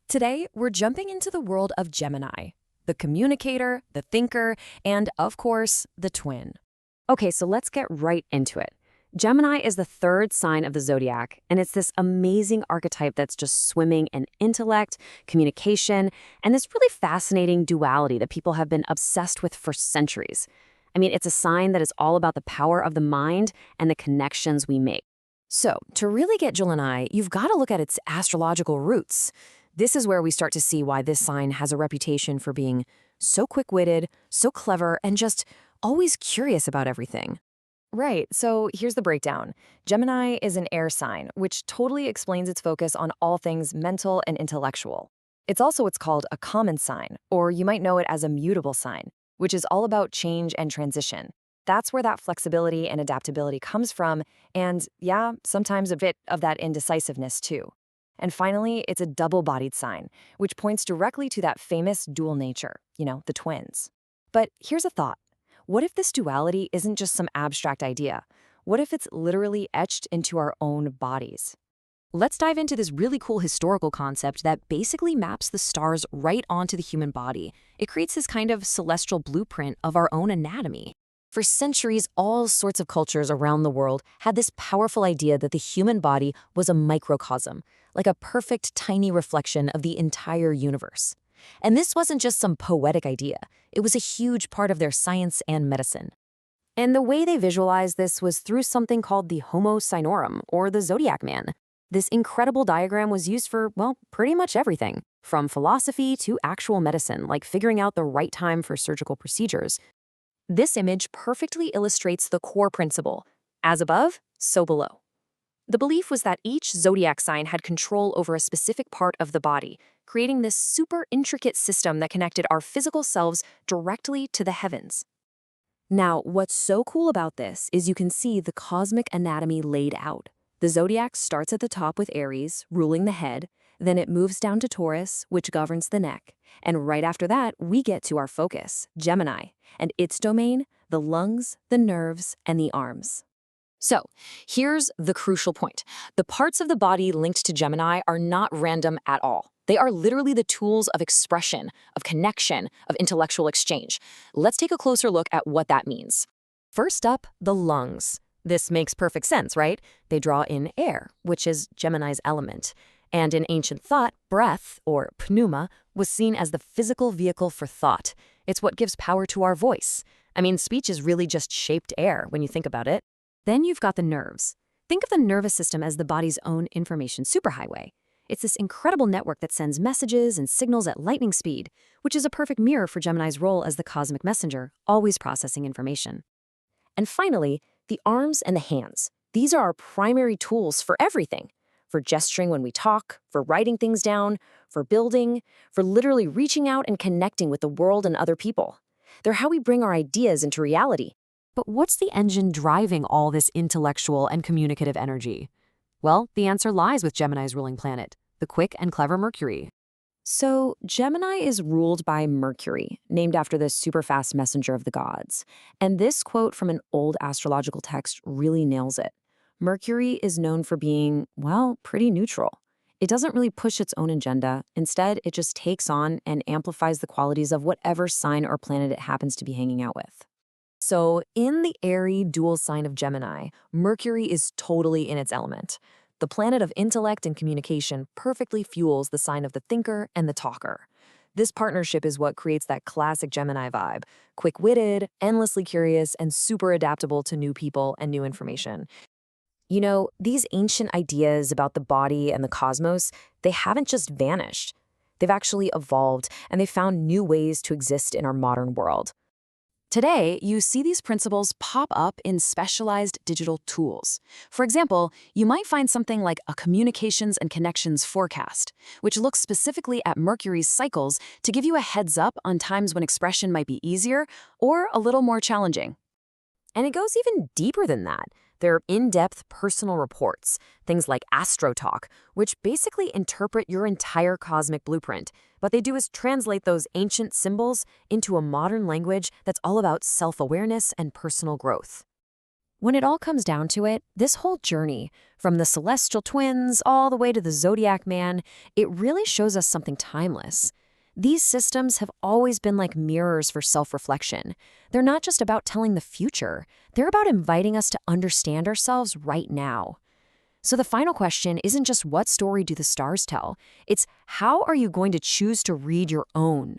Today, we're jumping into the world of Gemini, the communicator, the thinker, and, of course, the twin. Okay, so let's get right into it. Gemini is the third sign of the zodiac, and it's this amazing archetype that's just swimming in intellect, communication, and this really fascinating duality that people have been obsessed with for centuries. I mean, it's a sign that is all about the power of the mind and the connections we make. So, to really get Gemini, you've got to look at its astrological roots. This is where we start to see why this sign has a reputation for being so quick-witted, so clever, and just always curious about everything. Right, so here's the breakdown. Gemini is an air sign, which totally explains its focus on all things mental and intellectual. It's also what's called a common sign, or you might know it as a mutable sign, which is all about change and transition. That's where that flexibility and adaptability comes from, and yeah, sometimes a bit of that indecisiveness too. And finally, it's a double-bodied sign, which points directly to that famous dual nature, the twins. But here's a thought. What if this duality isn't just some abstract idea? What if it's literally etched into our own bodies? Let's dive into this really cool historical concept that basically maps the stars right onto the human body. It creates this kind of celestial blueprint of our own anatomy. For centuries, all sorts of cultures around the world had this powerful idea that the human body was a microcosm, like a perfect tiny reflection of the entire universe. And this wasn't just some poetic idea. It was a huge part of their science and medicine. And the way they visualized this was through something called the Homo Signorum, or the Zodiac Man. This incredible diagram was used for, well, pretty much everything, from philosophy to actual medicine, like figuring out the right time for surgical procedures. This image perfectly illustrates the core principle: as above, so below. The belief was that each zodiac sign had control over a specific part of the body, creating this super intricate system that connected our physical selves directly to the heavens. Now, what's so cool about this is you can see the cosmic anatomy laid out. The zodiac starts at the top with Aries, ruling the head, then it moves down to Taurus, which governs the neck, and right after that, we get to our focus, Gemini, and its domain, the lungs, the nerves, and the arms. So, here's the crucial point. The parts of the body linked to Gemini are not random at all. They are literally the tools of expression, of connection, of intellectual exchange. Let's take a closer look at what that means. First up, the lungs. This makes perfect sense, right? They draw in air, which is Gemini's element. And in ancient thought, breath, or pneuma, was seen as the physical vehicle for thought. It's what gives power to our voice. I mean, speech is really just shaped air when you think about it. Then you've got the nerves. Think of the nervous system as the body's own information superhighway. It's this incredible network that sends messages and signals at lightning speed, which is a perfect mirror for Gemini's role as the cosmic messenger, always processing information. And finally, the arms and the hands. These are our primary tools for everything. For gesturing when we talk, for writing things down, for building, for literally reaching out and connecting with the world and other people. They're how we bring our ideas into reality. But what's the engine driving all this intellectual and communicative energy? Well, the answer lies with Gemini's ruling planet, the quick and clever Mercury. So, Gemini is ruled by Mercury, named after the super-fast messenger of the gods. And this quote from an old astrological text really nails it. Mercury is known for being, well, pretty neutral. It doesn't really push its own agenda. Instead, it just takes on and amplifies the qualities of whatever sign or planet it happens to be hanging out with. So, in the airy dual sign of Gemini, Mercury is totally in its element. The planet of intellect and communication perfectly fuels the sign of the thinker and the talker. This partnership is what creates that classic Gemini vibe: quick-witted, endlessly curious, and super adaptable to new people and new information. These ancient ideas about the body and the cosmos, they haven't just vanished. They've actually evolved, and they've found new ways to exist in our modern world. Today, you see these principles pop up in specialized digital tools. For example, you might find something like a communications and connections forecast, which looks specifically at Mercury's cycles to give you a heads up on times when expression might be easier or a little more challenging. And it goes even deeper than that. There are in-depth personal reports, things like AstroTalk, which basically interpret your entire cosmic blueprint. What they do is translate those ancient symbols into a modern language that's all about self-awareness and personal growth. When it all comes down to it, this whole journey, from the celestial twins all the way to the zodiac man, it really shows us something timeless. These systems have always been like mirrors for self-reflection. They're not just about telling the future, they're about inviting us to understand ourselves right now. So the final question isn't just what story do the stars tell, it's how are you going to choose to read your own?